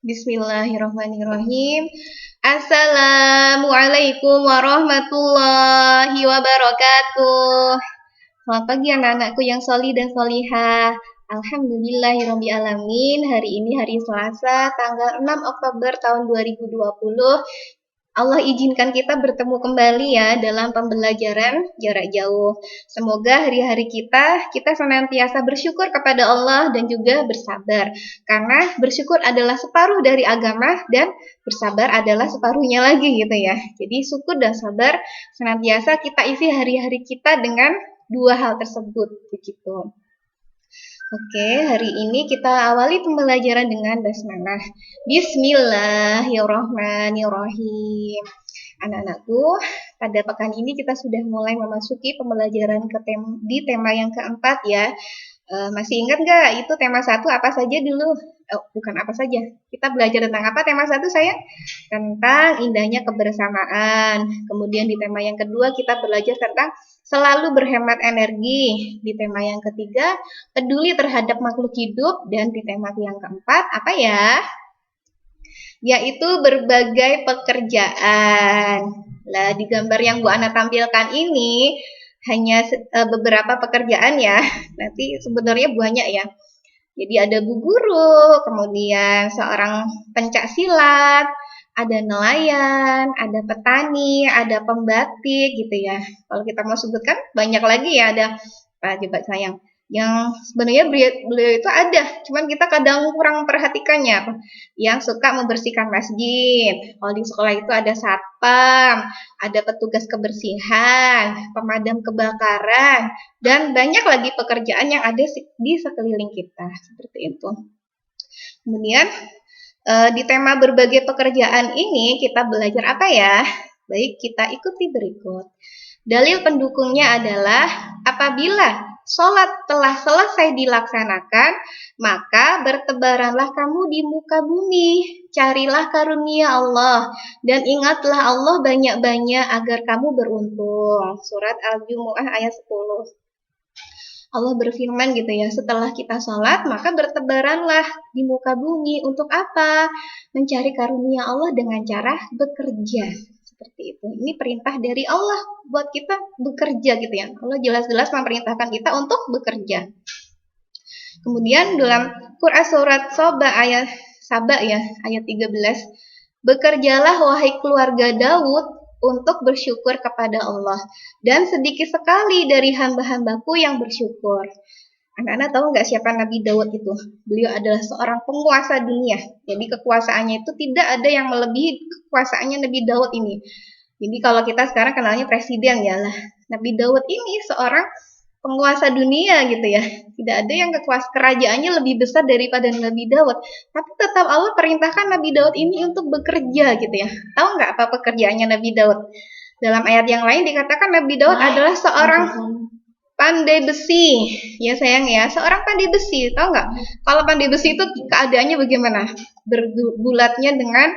Bismillahirrahmanirrahim. Assalamualaikum warahmatullahi wabarakatuh. Selamat pagi anak-anakku yang soli dan solihah. Alhamdulillahirrabbilalamin. Hari ini hari Selasa, tanggal 6 Oktober tahun 2020. Allah izinkan kita bertemu kembali ya dalam pembelajaran jarak jauh. Semoga hari-hari kita senantiasa bersyukur kepada Allah dan juga bersabar. Karena bersyukur adalah separuh dari agama dan bersabar adalah separuhnya lagi gitu ya. Jadi syukur dan sabar senantiasa kita isi hari-hari kita dengan dua hal tersebut begitu. Oke, hari ini kita awali pembelajaran dengan basmalah. Bismillahirrahmanirrahim. Anak-anakku, pada pekan ini kita sudah mulai memasuki pembelajaran di tema yang keempat ya. Masih ingat nggak itu tema 1 apa saja dulu? Bukan apa saja. Kita belajar tentang apa tema 1 sayang? Tentang indahnya kebersamaan. Kemudian di tema yang kedua kita belajar tentang selalu berhemat energi. Di tema yang ketiga, peduli terhadap makhluk hidup. Dan di tema yang keempat, apa ya? Yaitu berbagai pekerjaan. Nah, di gambar yang Bu Ana tampilkan ini, hanya beberapa pekerjaan ya. Nanti sebenarnya banyak ya. Jadi ada bu guru, kemudian seorang pencak silat, ada nelayan, ada petani, ada pembatik gitu ya. Kalau kita mau sebutkan banyak lagi ya, ada coba sayang. Yang sebenarnya beliau itu ada, cuman kita kadang kurang memperhatikannya. Yang suka membersihkan masjid. Kalau di sekolah itu ada satpam, ada petugas kebersihan, pemadam kebakaran, dan banyak lagi pekerjaan yang ada di sekeliling kita. Seperti itu. Kemudian di tema berbagai pekerjaan ini kita belajar apa ya? Baik, kita ikuti berikut. Dalil pendukungnya adalah apabila sholat telah selesai dilaksanakan, maka bertebaranlah kamu di muka bumi, carilah karunia Allah, dan ingatlah Allah banyak-banyak agar kamu beruntung. Surat Al-Jumu'ah ayat 10. Allah berfirman gitu ya, setelah kita sholat, maka bertebaranlah di muka bumi. Untuk apa? Mencari karunia Allah dengan cara bekerja. Seperti itu. Ini perintah dari Allah buat kita bekerja gitu ya. Allah jelas-jelas memerintahkan kita untuk bekerja. Kemudian dalam Quran surat Saba ya, ayat 13. Bekerjalah wahai keluarga Daud untuk bersyukur kepada Allah. Dan sedikit sekali dari hamba-hambaku yang bersyukur. Anak-anak tahu nggak siapa Nabi Daud itu? Beliau adalah seorang penguasa dunia. Jadi kekuasaannya itu tidak ada yang melebihi kekuasaannya Nabi Daud ini. Jadi kalau kita sekarang kenalnya presiden ya lah. Nabi Daud ini seorang penguasa dunia gitu ya. Tidak ada yang kerajaannya lebih besar daripada Nabi Daud. Tapi tetap Allah perintahkan Nabi Daud ini untuk bekerja gitu ya. Tahu nggak apa pekerjaannya Nabi Daud? Dalam ayat yang lain dikatakan Nabi Daud adalah seorang pandai besi, ya sayang ya, seorang pandai besi, tahu nggak? Kalau pandai besi itu keadaannya bagaimana? Bergulatnya dengan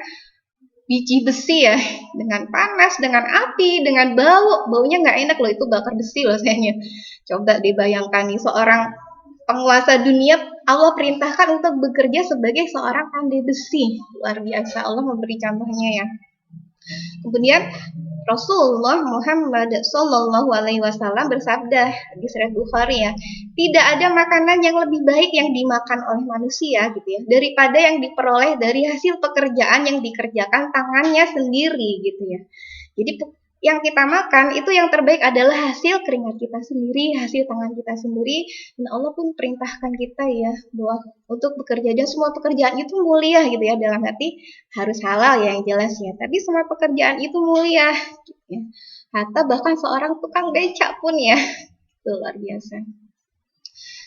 biji besi ya, dengan panas, dengan api, dengan baunya nggak enak loh, itu bakar besi loh sayangnya. Coba dibayangkan nih, seorang penguasa dunia, Allah perintahkan untuk bekerja sebagai seorang pandai besi. Luar biasa, Allah memberi contohnya ya. Kemudian Rasulullah Muhammad Sallallahu Alaihi Wasallam bersabda di Sahih Bukhari ya, tidak ada makanan yang lebih baik yang dimakan oleh manusia gitu ya, daripada yang diperoleh dari hasil pekerjaan yang dikerjakan tangannya sendiri gitu ya. Jadi yang kita makan itu yang terbaik adalah hasil keringat kita sendiri, hasil tangan kita sendiri. Dan Allah pun perintahkan kita ya bahwa untuk bekerja, dan semua pekerjaan itu mulia gitu ya, dalam arti harus halal ya yang jelas ya. Tapi semua pekerjaan itu mulia. Gitu ya. Hatta bahkan seorang tukang becak pun ya, itu luar biasa.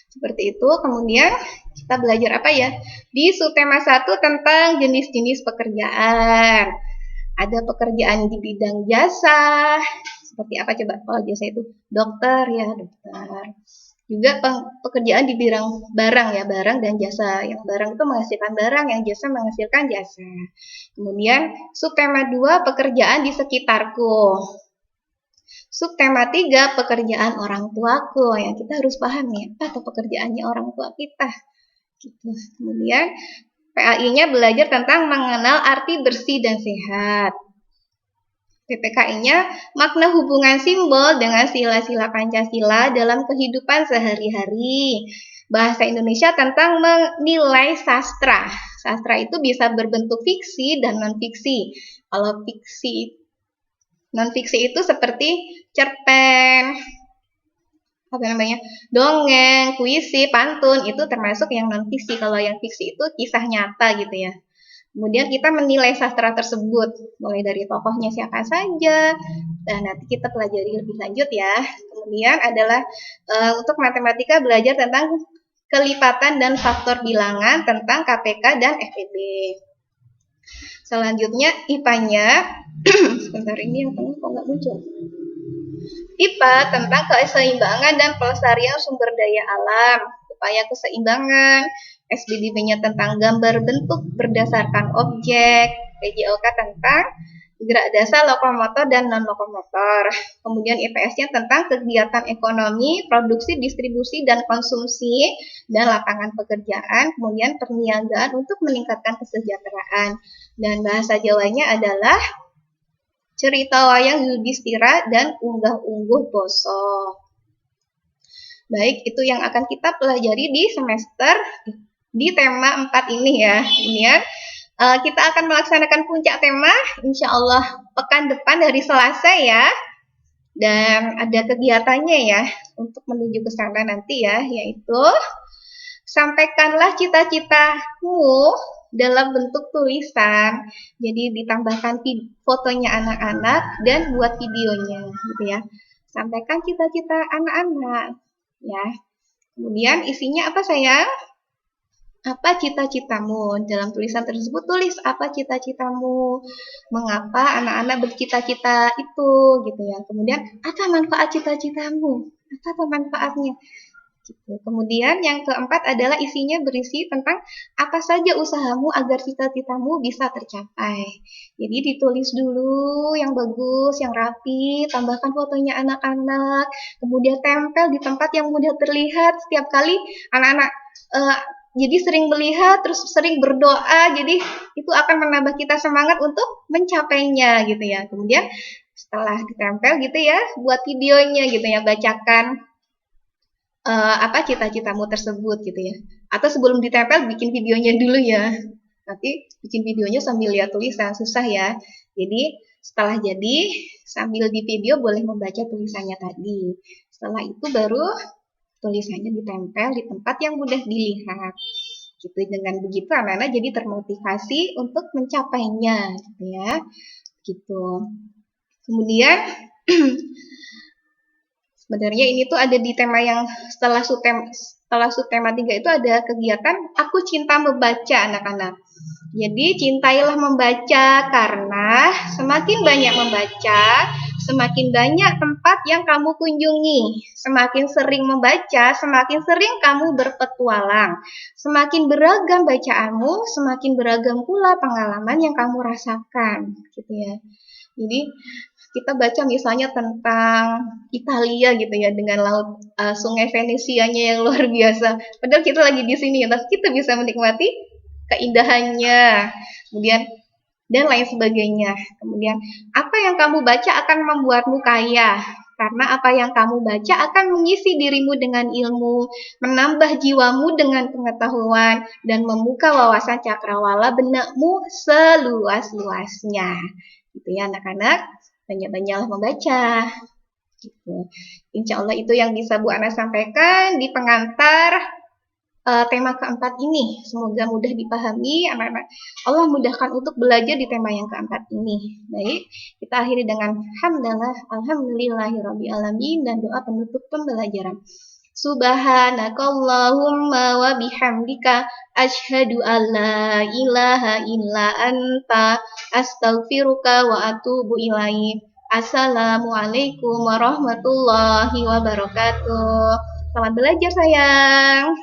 Seperti itu. Kemudian kita belajar apa ya? Di subtema 1 tentang jenis-jenis pekerjaan. Ada pekerjaan di bidang jasa, seperti apa coba? Kalau jasa itu dokter ya, dokter. Juga pekerjaan di bidang barang ya, barang dan jasa. Yang barang itu menghasilkan barang, yang jasa menghasilkan jasa. Kemudian subtema 2 pekerjaan di sekitarku. Subtema 3 pekerjaan orang tuaku. Yang kita harus paham ya, apa pekerjaannya orang tua kita. Gitu. Kemudian PAI-nya belajar tentang mengenal arti bersih dan sehat. PPKI-nya makna hubungan simbol dengan sila-sila Pancasila dalam kehidupan sehari-hari. Bahasa Indonesia tentang menilai sastra. Sastra itu bisa berbentuk fiksi dan non-fiksi. Kalau non-fiksi itu seperti cerpen, dongeng, puisi, pantun, itu termasuk yang non-fiksi. Kalau yang fiksi itu kisah nyata gitu ya. Kemudian kita menilai sastra tersebut, mulai dari tokohnya siapa saja, dan nanti kita pelajari lebih lanjut ya. Kemudian adalah untuk matematika belajar tentang kelipatan dan faktor bilangan tentang KPK dan FEB. Selanjutnya IPA-nya, sebentar ini yang tengah kok nggak muncul. IPA tentang keseimbangan dan pelestarian sumber daya alam, upaya keseimbangan. SBDB-nya tentang gambar bentuk berdasarkan objek, PJOK tentang gerak dasar lokomotor dan non-lokomotor. Kemudian IPS-nya tentang kegiatan ekonomi, produksi, distribusi, dan konsumsi, dan lapangan pekerjaan, kemudian perniagaan untuk meningkatkan kesejahteraan. Dan bahasa Jawanya adalah cerita wayang Yudhistira dan unggah-ungguh Boso. Baik, itu yang akan kita pelajari di semester di tema 4 ini ya. Kemudian kita akan melaksanakan puncak tema insya Allah pekan depan hari Selasa ya. Dan ada kegiatannya ya untuk menuju ke sana nanti ya, yaitu sampaikanlah cita-citamu dalam bentuk tulisan. Jadi ditambahkan fotonya anak-anak dan buat videonya gitu ya. Sampaikan cita-cita anak-anak ya. Kemudian isinya apa sayang? Apa cita-citamu? Dalam tulisan tersebut tulis apa cita-citamu, mengapa anak-anak bercita-cita itu gitu ya. Kemudian apa manfaat cita-citamu, apa manfaatnya gitu. Kemudian yang keempat adalah isinya berisi tentang apa saja usahamu agar cita-citamu bisa tercapai. Jadi ditulis dulu yang bagus, yang rapi, tambahkan fotonya anak-anak, kemudian tempel di tempat yang mudah terlihat. Setiap kali anak-anak jadi sering melihat, terus sering berdoa, jadi itu akan menambah kita semangat untuk mencapainya gitu ya. Kemudian setelah ditempel gitu ya, buat videonya gitu ya, bacakan apa cita-citamu tersebut gitu ya. Atau sebelum ditempel bikin videonya dulu ya. Nanti bikin videonya sambil lihat tulisan, susah ya. Jadi setelah jadi, sambil di video boleh membaca tulisannya tadi. Setelah itu baru tulisannya ditempel di tempat yang mudah dilihat. Gitu. Dengan begitu anak-anak jadi termotivasi untuk mencapainya, gitu ya. Gitu. Kemudian sebenarnya ini tuh ada di tema yang setelah subtema 3 itu ada kegiatan Aku Cinta Membaca anak-anak. Jadi cintailah membaca karena semakin banyak membaca, semakin banyak tempat yang kamu kunjungi. Semakin sering membaca, semakin sering kamu berpetualang. Semakin beragam bacaanmu, semakin beragam pula pengalaman yang kamu rasakan, gitu ya. Jadi kita baca misalnya tentang Italia gitu ya, dengan laut sungai Venesianya yang luar biasa. Padahal kita lagi di sini, tapi kita bisa menikmati keindahannya. Kemudian dan lain sebagainya. Kemudian, apa yang kamu baca akan membuatmu kaya. Karena apa yang kamu baca akan mengisi dirimu dengan ilmu, menambah jiwamu dengan pengetahuan, dan membuka wawasan cakrawala benakmu seluas-luasnya. Gitu ya anak-anak, banyak-banyaklah membaca. Gitu. Insya Allah itu yang bisa Bu Ana sampaikan di pengantar tema keempat ini. Semoga mudah dipahami anak-anak. Allah mudahkan untuk belajar di tema yang keempat ini. Baik, kita akhiri dengan hamdalah, alhamdulillahirabbil alamin, dan doa penutup pembelajaran. Subhanakallahumma wa bihamdika asyhadu an la ilaha illa anta astaghfiruka wa atubu ilaik. Assalamualaikum warahmatullahi wabarakatuh. Selamat belajar sayang.